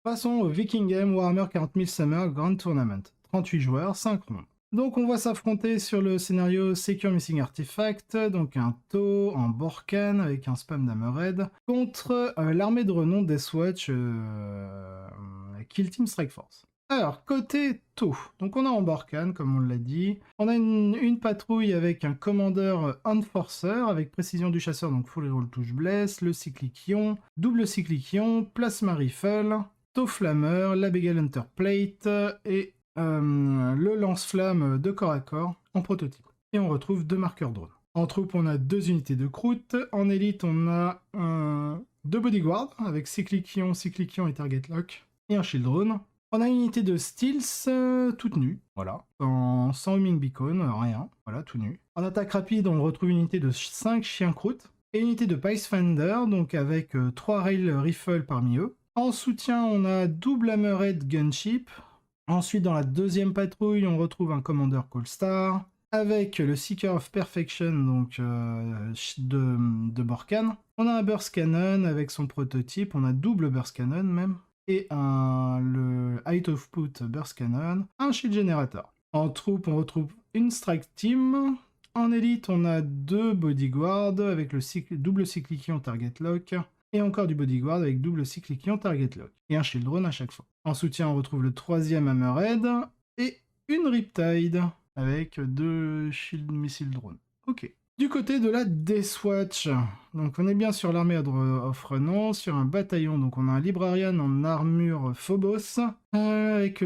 Passons au Viking Game Warhammer 40 000 Summer Grand Tournament. 38 joueurs, 5 rondes. Donc on va s'affronter sur le scénario Secure Missing Artifact, donc un taux en Borkan avec un spam d'Hammerhead, contre l'armée de renom Deathwatch Kill Team Strike Force. Alors, côté taux, donc on a en Borkan, comme on l'a dit, on a une patrouille avec un commandeur Enforcer, avec précision du chasseur, donc full reroll touche bless, le cyclic ion, double cyclic ion, plasma rifle, taux flammeur, la Begal Hunter Plate, et le lance-flamme de corps à corps en prototype. Et on retrouve 2 marqueurs drone. En troupe, on a 2 unités de croûte. En élite, on a 2 bodyguards avec cyclic ion et target lock. Et un shield drone. On a une unité de stealth toute nue, voilà. Sans homing beacon, rien, voilà, tout nu. En attaque rapide, on retrouve une unité de 5 chiens croûtes. Et une unité de Pathfinder, donc avec 3 rail rifles parmi eux. En soutien, on a double hammerhead gunship. Ensuite, dans la deuxième patrouille, on retrouve un commandeur Callstar, avec le Seeker of Perfection, donc de Borkan. On a un burst cannon avec son prototype, on a double burst cannon même, et le height of put burst cannon, un shield generator. En troupe, on retrouve une strike team. En élite, on a 2 bodyguards avec le double cyclic ion target lock. Et encore du bodyguard avec double cyclic ion target lock. Et un shield drone à chaque fois. En soutien, on retrouve le 3e Hammerhead et une Riptide avec 2 shield missile drones. Ok. Du côté de la Deathwatch, donc on est bien sur l'armée of Renon, sur un bataillon, donc on a un Librarian en armure Phobos, avec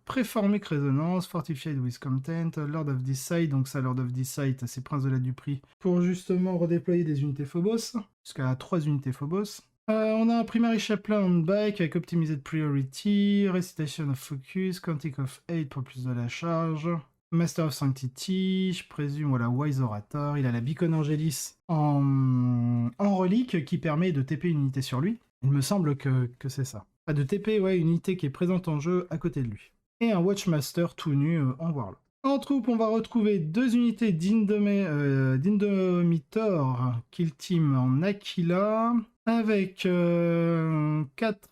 Préformic Résonance, Fortified with Content, Lord of Decide, donc ça Lord of Decide, c'est Prince de la Duperie, pour justement redéployer des unités Phobos, jusqu'à 3 unités Phobos. On a un Primary Chaplain on bike avec Optimised Priority, Recitation of Focus, Quantic of 8 pour plus de la charge, Master of Sanctity, je présume, voilà, Wise Orator, il a la Beacon Angelis en relique qui permet de TP une unité sur lui. Il me semble que c'est ça. Pas de TP, ouais, une unité qui est présente en jeu à côté de lui. Et un Watchmaster tout nu en Warlock. En troupe, on va retrouver 2 unités d'Indomitor Kill Team en Aquila, avec 4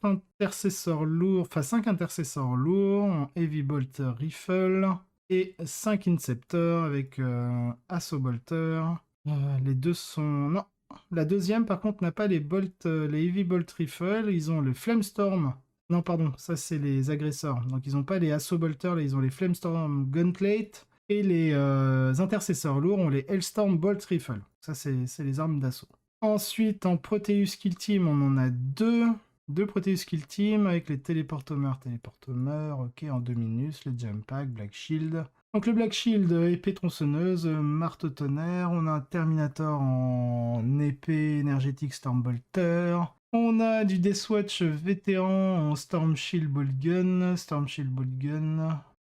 intercesseurs lourds, enfin 5 intercesseurs lourds en Heavy Bolt Rifle, et 5 Inceptors avec Assault Bolter. Les deux sont... Non, la deuxième par contre n'a pas les Heavy Bolt Rifle, ils ont le Flamestorm. Non, pardon, ça c'est les agresseurs. Donc ils n'ont pas les Assault Bolter, là ils ont les Flamestorm Gunplate. Et les intercesseurs lourds ont les Hellstorm Bolt Rifle. Ça c'est les armes d'assaut. Ensuite, en Proteus Kill Team, on en a 2. 2 Proteus Kill Team avec les téléportomeurs, ok, en 2 minutes, le Jump Pack, Black Shield. Donc le Black Shield, épée tronçonneuse, marteau tonnerre, on a un Terminator en épée énergétique Stormbolter. On a du Deathwatch vétéran en Storm Shield Bolt Gun,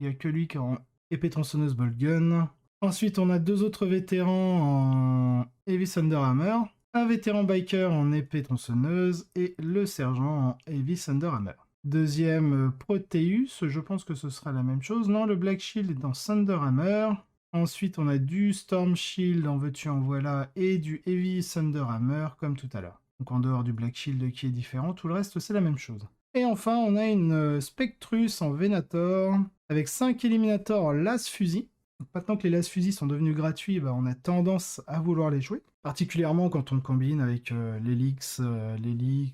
il n'y a que lui qui a en épée tronçonneuse Bolt Gun. Ensuite, on a 2 autres vétérans en Heavy Thunder Hammer. Un vétéran biker en épée tronçonneuse et le sergent en Heavy Thunder Hammer. Deuxième Proteus, je pense que ce sera la même chose. Non, le Black Shield est dans Thunder Hammer. Ensuite, on a du Storm Shield en veux-tu en voilà et du Heavy Thunder Hammer comme tout à l'heure. Donc en dehors du Black Shield qui est différent, tout le reste c'est la même chose. Et enfin, on a une Spectrus en Venator avec 5 Eliminator Las Fusil. Maintenant que les las fusils sont devenus gratuits, on a tendance à vouloir les jouer. Particulièrement quand on combine avec l'Helix, les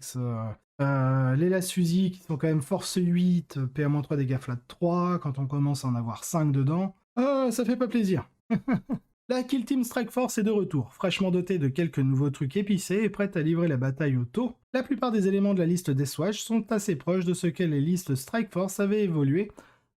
las fusils qui sont quand même force 8, PA-3 dégâts flat 3, quand on commence à en avoir 5 dedans, ça fait pas plaisir. La Kill Team Strike Force est de retour, fraîchement dotée de quelques nouveaux trucs épicés et prête à livrer la bataille au taux. La plupart des éléments de la liste Deathwatch sont assez proches de ce que les listes Strike Force avaient évolué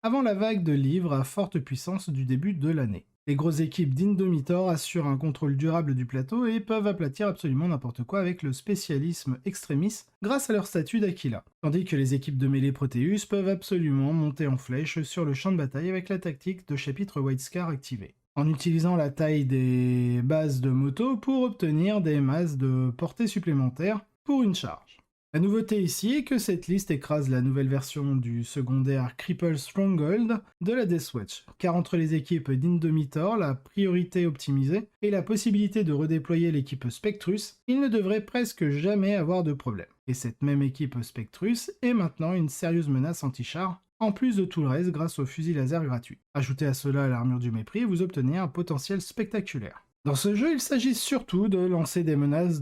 avant la vague de livres à forte puissance du début de l'année. Les grosses équipes d'Indomitor assurent un contrôle durable du plateau et peuvent aplatir absolument n'importe quoi avec le spécialisme extremis grâce à leur statut d'Aquila. Tandis que les équipes de mêlée Proteus peuvent absolument monter en flèche sur le champ de bataille avec la tactique de chapitre White Scar activée, en utilisant la taille des bases de moto pour obtenir des masses de portée supplémentaires pour une charge. La nouveauté ici est que cette liste écrase la nouvelle version du secondaire Cripple Stronghold de la Deathwatch, car entre les équipes d'Indomitor, la priorité optimisée et la possibilité de redéployer l'équipe Spectrus, il ne devrait presque jamais avoir de problème. Et cette même équipe Spectrus est maintenant une sérieuse menace anti-char, en plus de tout le reste grâce au fusil laser gratuit. Ajoutez à cela l'armure du mépris et vous obtenez un potentiel spectaculaire. Dans ce jeu, il s'agit surtout de lancer des menaces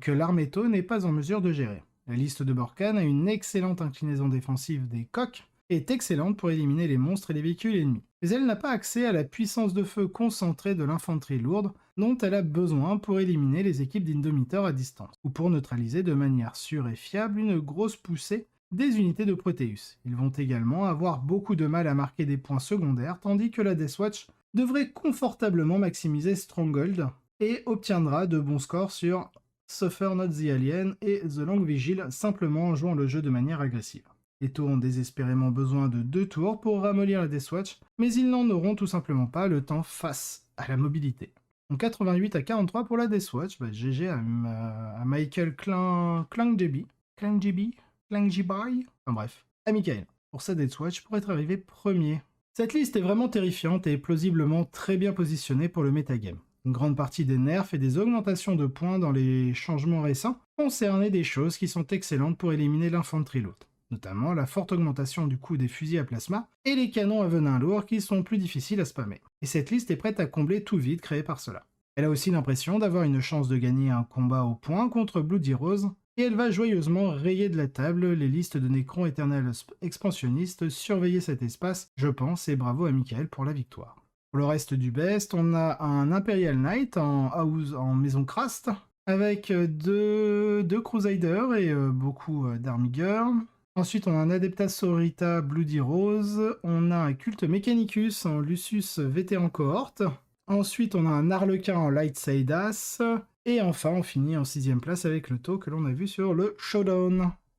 que l'Armeto n'est pas en mesure de gérer. La liste de Borkan a une excellente inclinaison défensive des coques et est excellente pour éliminer les monstres et les véhicules ennemis. Mais elle n'a pas accès à la puissance de feu concentrée de l'infanterie lourde dont elle a besoin pour éliminer les équipes d'Indomitor à distance, ou pour neutraliser de manière sûre et fiable une grosse poussée des unités de Proteus. Ils vont également avoir beaucoup de mal à marquer des points secondaires, tandis que la Deathwatch devrait confortablement maximiser Stronghold et obtiendra de bons scores sur Suffer Not the Alien et The Long Vigil simplement en jouant le jeu de manière agressive. Les tours ont désespérément besoin de 2 tours pour ramollir la Deathwatch, mais ils n'en auront tout simplement pas le temps face à la mobilité. Donc 88 à 43 pour la Deathwatch, GG à Michael Klangjibi, enfin bref, à Michael, pour sa Deathwatch pour être arrivé premier. Cette liste est vraiment terrifiante et plausiblement très bien positionnée pour le metagame. Une grande partie des nerfs et des augmentations de points dans les changements récents concernaient des choses qui sont excellentes pour éliminer l'infanterie lourde, notamment la forte augmentation du coût des fusils à plasma et les canons à venin lourd qui sont plus difficiles à spammer. Et cette liste est prête à combler tout vide créé par cela. Elle a aussi l'impression d'avoir une chance de gagner un combat au point contre Bloody Rose, et elle va joyeusement rayer de la table les listes de Necrons éternels expansionnistes, surveiller cet espace, je pense, et bravo à Michael pour la victoire. Pour le reste du best, on a un Imperial Knight en maison Krast, avec deux Crusaders et beaucoup d'Armigers. Ensuite, on a un Adeptas Sororita Bloody Rose, on a un Culte Mechanicus en Lucius Vétéran Cohorte. Ensuite, on a un Arlequin en Light Seidas. Et enfin, on finit en 6ème place avec le taux que l'on a vu sur le Showdown.